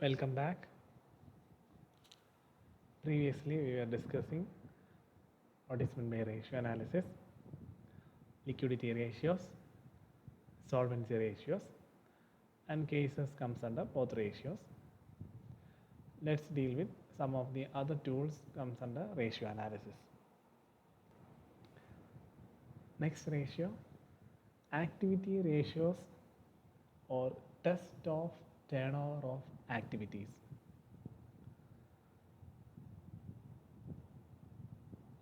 Welcome back. Previously, we were discussing what is meant by ratio analysis, liquidity ratios, solvency ratios, and cases comes under both ratios. Let's deal with some of the other tools comes under ratio analysis. Next ratio, activity ratios or test of turnover of activities.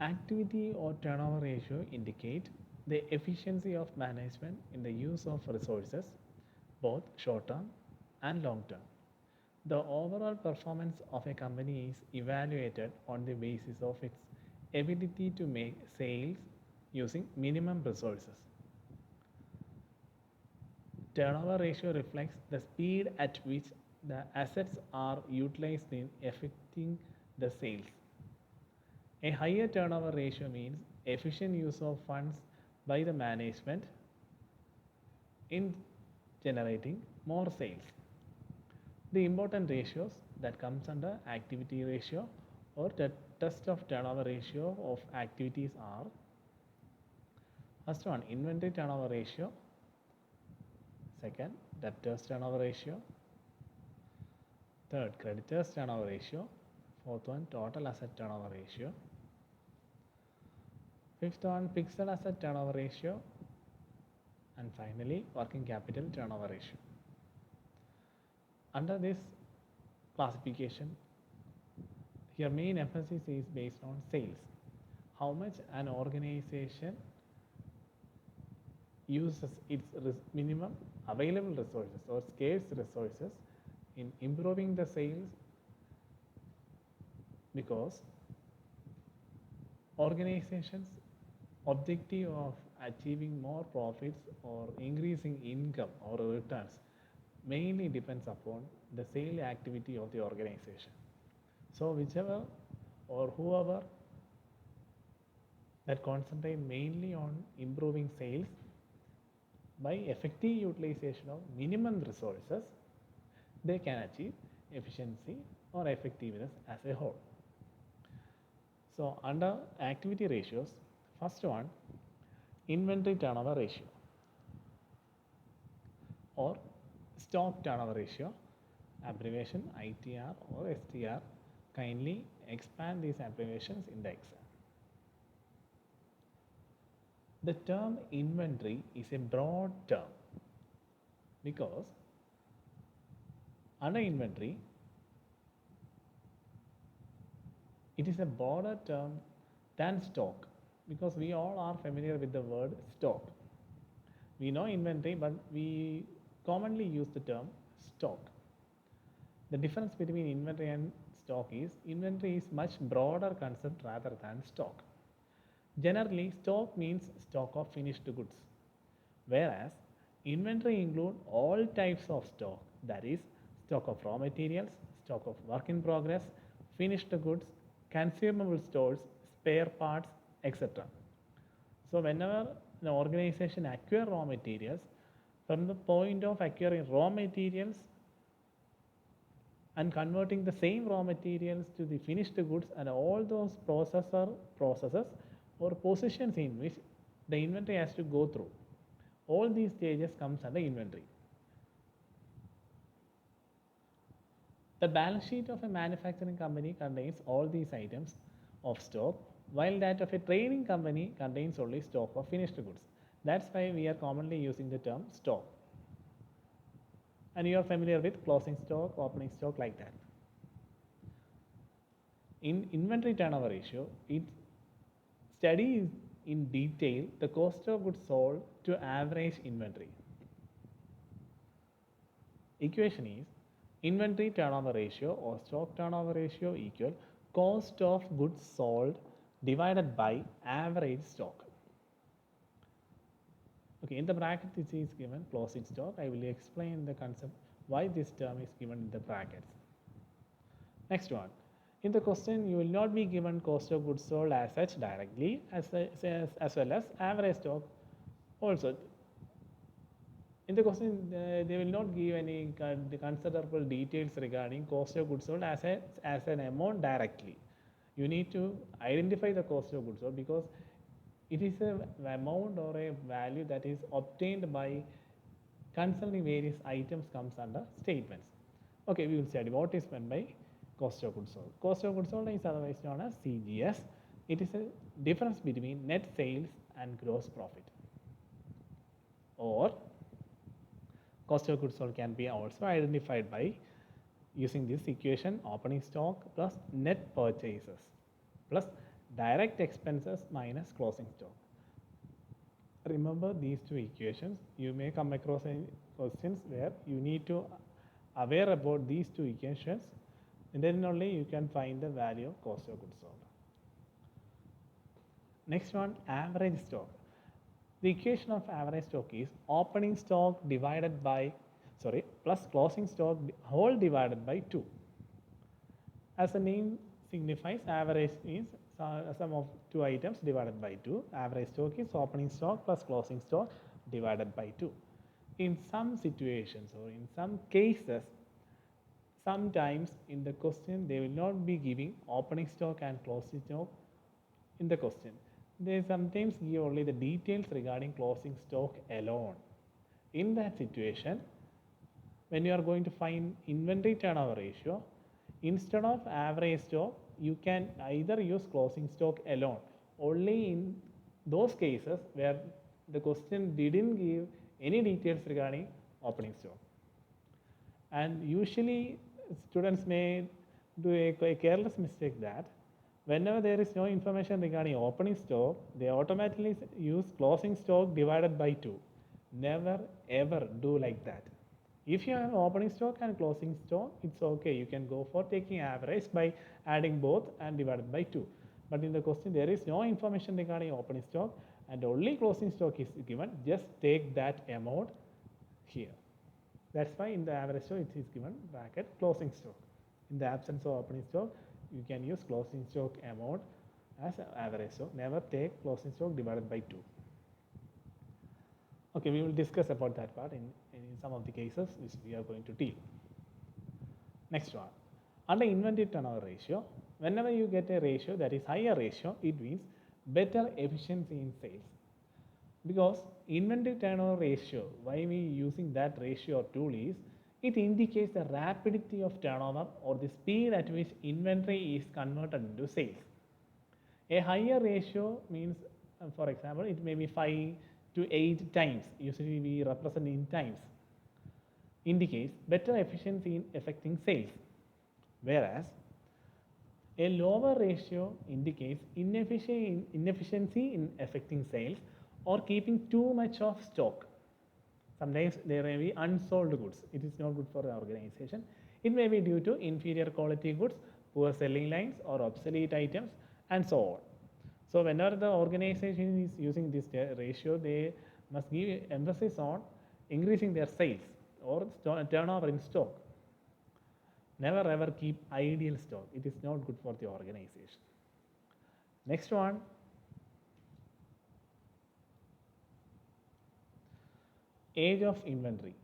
Activity or turnover ratio indicate the efficiency of management in the use of resources, both short term and long term. The overall performance of a company is evaluated on the basis of its ability to make sales using minimum resources. Turnover ratio reflects the speed at which the assets are utilized in effecting the sales. A higher turnover ratio means efficient use of funds by the management in generating more sales. The important ratios that comes under activity ratio or the test of turnover ratio of activities are: first one, inventory turnover ratio; second, debtors turnover ratio; third, creditors turnover ratio; fourth one, total asset turnover ratio; fifth one, fixed asset turnover ratio; and finally, working capital turnover ratio. Under this classification, here main emphasis is based on sales. How much an organization uses its minimum available resources or scarce resources in improving the sales, because organizations objective of achieving more profits or increasing income or returns mainly depends upon the sale activity of the organization. So whichever or whoever that concentrate mainly on improving sales by effective utilization of minimum resources, they can achieve efficiency or effectiveness as a whole. So under activity ratios, first one, inventory turnover ratio or stock turnover ratio, abbreviation ITR or STR. Kindly expand these abbreviations in the exam. The term inventory is a broad term because under inventory, it is a broader term than stock, because we all are familiar with the word stock. We know inventory, but we commonly use the term stock. The difference between inventory and stock is inventory is much broader concept rather than stock. Generally, stock means stock of finished goods, whereas inventory include all types of stock, that is stock of raw materials, stock of work in progress, finished goods, consumable stores, spare parts, etc. So whenever an organization acquire raw materials, from the point of acquiring raw materials and converting the same raw materials to the finished goods and all those processes or positions in which the inventory has to go through, all these stages comes under inventory. The balance sheet of a manufacturing company contains all these items of stock, while that of a trading company contains only stock of finished goods. That's why we are commonly using the term stock. And you are familiar with closing stock, opening stock, like that. In inventory turnover ratio, it studies in detail the cost of goods sold to average inventory. Equation is inventory turnover ratio or stock turnover ratio equal cost of goods sold divided by average stock. Okay, in the bracket it is given closing stock. I will explain the concept why this term is given in the brackets. Next one. In the question, you will not be given cost of goods sold as such directly, as well as average stock also. In the question, they will not give any considerable details regarding cost of goods sold as an amount directly. You need to identify the cost of goods sold because it is a amount or a value that is obtained by concerning various items comes under statements. Okay, we will study what is meant by cost of goods sold. Cost of goods sold is otherwise known as CGS. It is a difference between net sales and gross profit. Or cost of goods sold can be also identified by using this equation: opening stock plus net purchases plus direct expenses minus closing stock. Remember these two equations. You may come across questions where you need to aware about these two equations, and then only you can find the value of cost of goods sold. Next one, average stock. The equation of average stock is opening stock divided by plus closing stock whole divided by 2. As the name signifies, average is sum of two items divided by 2. Average stock is opening stock plus closing stock divided by 2. In some situations or in some cases, sometimes in the question they will not be giving opening stock and closing stock in the question. They sometimes give only the details regarding closing stock alone. In that situation, when you are going to find inventory turnover ratio, instead of average stock, you can either use closing stock alone. Only in those cases where the question didn't give any details regarding opening stock. And usually students may do a careless mistake that whenever there is no information regarding opening stock, they automatically use closing stock divided by 2. Never ever do like that. If you have opening stock and closing stock, it's okay. You can go for taking average by adding both and divided by 2. But in the question, there is no information regarding opening stock and only closing stock is given. Just take that amount here. That's why in the average stock, it is given bracket closing stock. In the absence of opening stock, you can use closing stock amount as average. So never take closing stock divided by 2. Okay, we will discuss about that part in some of the cases which we are going to deal. Next one, under inventory turnover ratio, whenever you get a ratio that is higher ratio, it means better efficiency in sales. Because inventory turnover ratio, why we using that ratio or tool is, it indicates the rapidity of turnover or the speed at which inventory is converted into sales. A higher ratio means, for example, it may be 5 to 8 times. Usually we represent in times. Indicates better efficiency in affecting sales. Whereas a lower ratio indicates inefficiency in affecting sales or keeping too much of stock. Sometimes there may be unsold goods. It is not good for the organization. It may be due to inferior quality goods, poor selling lines or obsolete items and so on. So whenever the organization is using this ratio, they must give emphasis on increasing their sales or turnover in stock. Never ever keep ideal stock. It is not good for the organization. Next one. Age of inventory.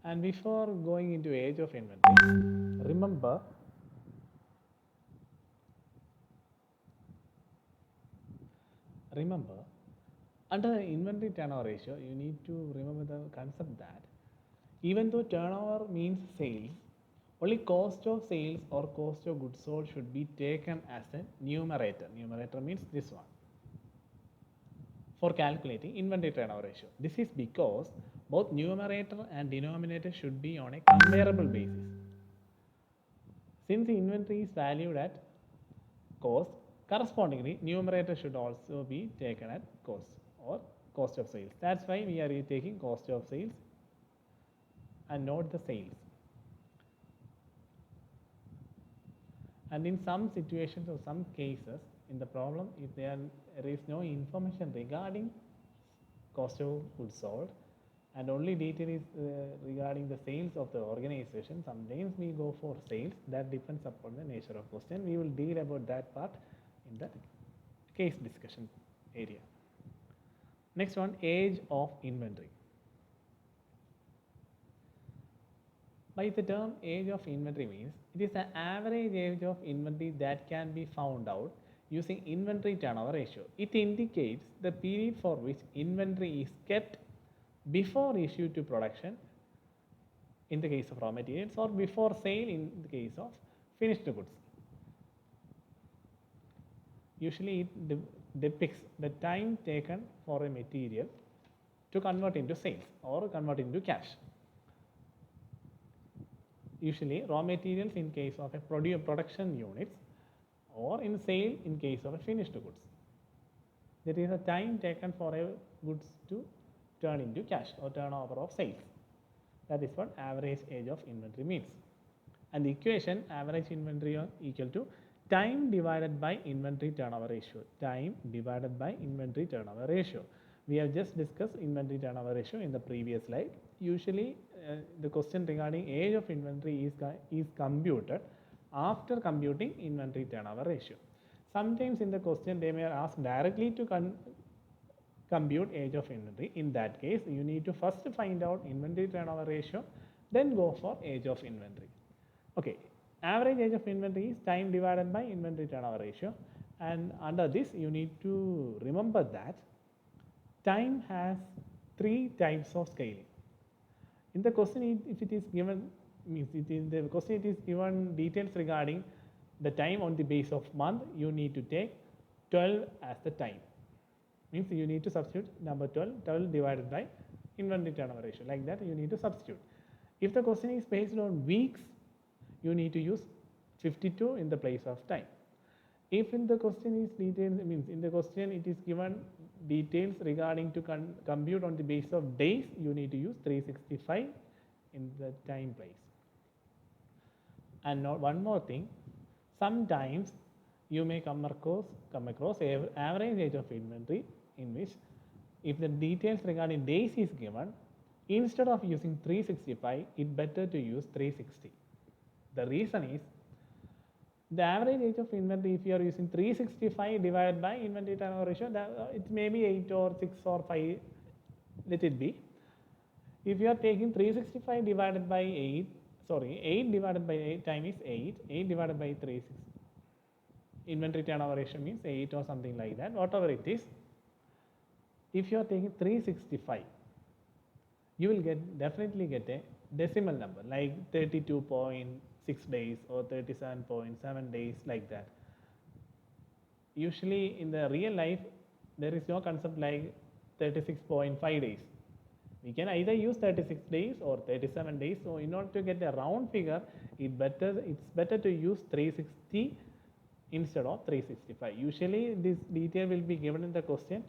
And before going into age of inventory, remember under the inventory turnover ratio, you need to remember the concept that even though turnover means sales, only cost of sales or cost of goods sold should be taken as a numerator. Numerator means this one for calculating inventory turnover ratio. This is because both numerator and denominator should be on a comparable basis. Since the inventory is valued at cost, correspondingly numerator should also be taken at cost or cost of sales. That's why we are taking cost of sales and not the sales. And in some situations or some cases in the problem, if there is no information regarding cost of goods sold, and only detail is regarding the sales of the organization. Sometimes we go for sales, that depends upon the nature of question. We will deal about that part in the case discussion area. Next one, age of inventory. By the term age of inventory means it is the average age of inventory that can be found out using inventory turnover ratio. It indicates the period for which inventory is kept before issue to production in the case of raw materials, or before sale in the case of finished goods. Usually it depicts the time taken for a material to convert into sales or convert into cash. Usually raw materials in case of a production units, or in sale in case of a finished goods. There is a time taken for a goods to turn into cash or turnover of sales. That is what average age of inventory means. And the equation average inventory equal to time divided by inventory turnover ratio. Time divided by inventory turnover ratio. We have just discussed inventory turnover ratio in the previous slide. Usually the question regarding age of inventory is computed after computing inventory turnover ratio. Sometimes in the question they may ask directly to compute age of inventory. In that case, you need to first find out inventory turnover ratio, then go for age of inventory. Okay, average age of inventory is time divided by inventory turnover ratio, and under this you need to remember that time has 3 types of scaling. In the question, if it is given, means it in the question it is given details regarding the time on the base of month, you need to take 12 as the time. Means you need to substitute number 12 divided by inventory turnover ratio. Like that you need to substitute. If the question is based on weeks, you need to use 52 in the place of time. If in the question is details, means in the question it is given details regarding to compute on the base of days, you need to use 365 in the time place. And now one more thing, sometimes you may come across average age of inventory, in which if the details regarding days is given, instead of using 365, it better to use 360. The reason is the average age of inventory, if you are using 365 divided by inventory turnover ratio, it may be 8 or 6 or 5, let it be. If you are taking 365 divided by 8, 8 divided by 8 time is 8, 8 divided by 360. Inventory turnover ratio means 8 or something like that, whatever it is. If you are taking 365, you will definitely get a decimal number like 32.6 days or 37.7 days, like that. Usually in the real life, there is no concept like 36.5 days. We can either use 36 days or 37 days. So in order to get a round figure, it's better to use 360 instead of 365. Usually this detail will be given in the question.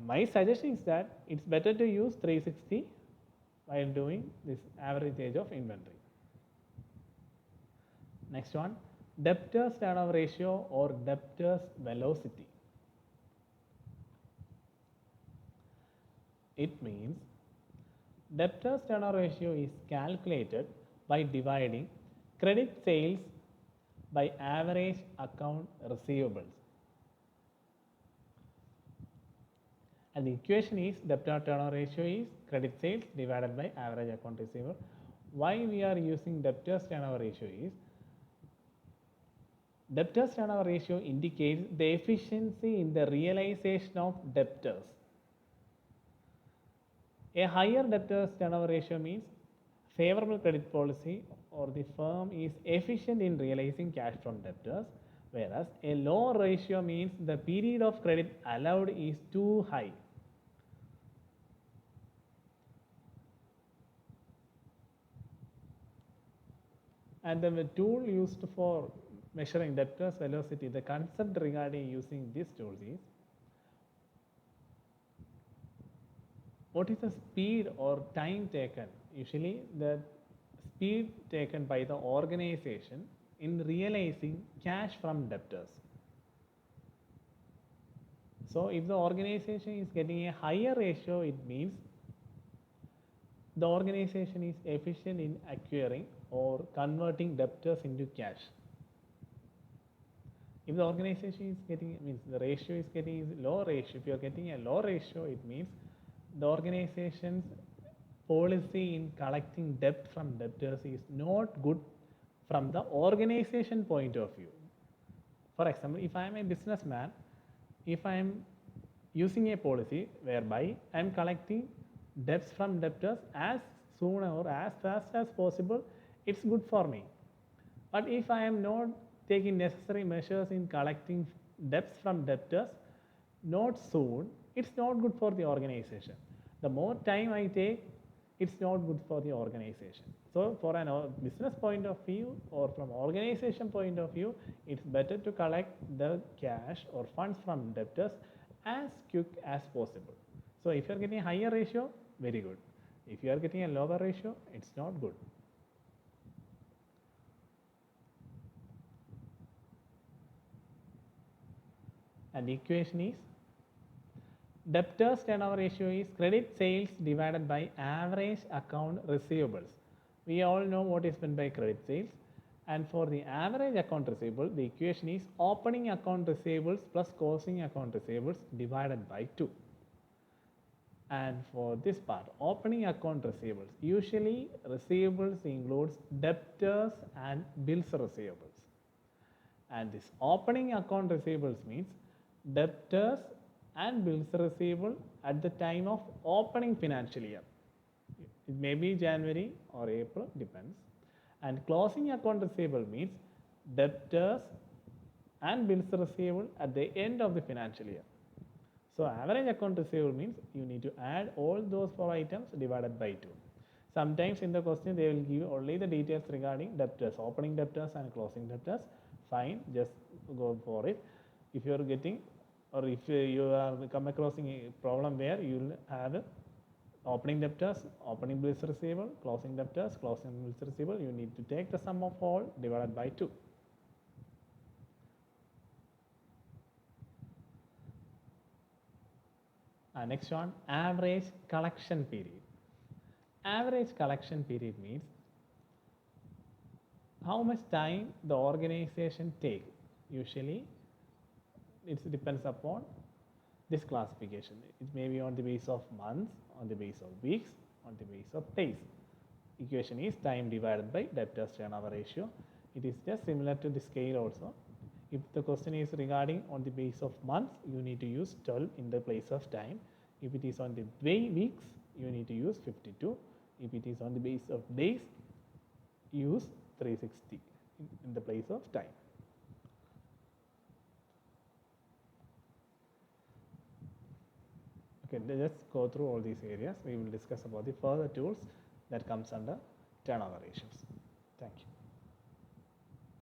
My suggestion is that it's better to use 360 while doing this average age of inventory. Next one, debtors turnover ratio or debtors velocity. It means debtors turnover ratio is calculated by dividing credit sales by average account receivables. And the equation is debtor turnover ratio is credit sales divided by average account receivable. Why we are using debtors turnover ratio is debtors turnover ratio indicates the efficiency in the realization of debtors. A higher debtors turnover ratio means favorable credit policy, or the firm is efficient in realizing cash from debtors, whereas a low ratio means the period of credit allowed is too high. And the tool used for measuring debtors velocity, the concept regarding using this tool is what is the speed or time taken, usually the speed taken by the organization in realizing cash from debtors. So if the organization is getting a higher ratio, it means the organization is efficient in acquiring or converting debtors into cash. If the organization is getting, means the ratio is getting is low ratio, if you are getting a low ratio, it means the organization's policy in collecting debt from debtors is not good from the organization point of view. For example, if I am a businessman, if I am using a policy whereby I am collecting debts from debtors as soon or as fast as possible, it's good for me. But if I am not taking necessary measures in collecting debts from debtors, not soon, it's not good for the organization. The more time I take, it's not good for the organization. So for a business point of view or from organization point of view, it's better to collect the cash or funds from debtors as quick as possible. So if you're getting a higher ratio, very good. If you are getting a lower ratio, it's not good. And the equation is debtors turnover ratio is credit sales divided by average account receivables. We all know what is meant by credit sales. And for the average account receivable, the equation is opening account receivables plus closing account receivables divided by 2. And for this part, opening account receivables, usually receivables includes debtors and bills receivables. And this opening account receivables means debtors and bills receivable at the time of opening financial year. It may be January or April, depends. And closing account receivable means debtors and bills receivable at the end of the financial year. So average account receivable means you need to add all those 4 items divided by 2. Sometimes in the question they will give only the details regarding debtors, opening debtors and closing debtors. Fine, just go for it. If you are getting or if you are come across a problem where you will have opening debtors, opening bills receivable, closing debtors, closing bills receivable, you need to take the sum of all divided by 2. Next one, average collection period. Average collection period means how much time the organization takes. Usually it depends upon this classification. It may be on the base of months, on the base of weeks, on the base of days. Equation is time divided by debtors turnover ratio. It is just similar to the scale also. If the question is regarding on the base of months, you need to use 12 in the place of time. If it is on the weeks, you need to use 52. If it is on the base of days, use 360 in the place of time. Okay, let's go through all these areas. We will discuss about the further tools that comes under turnover ratios. Thank you.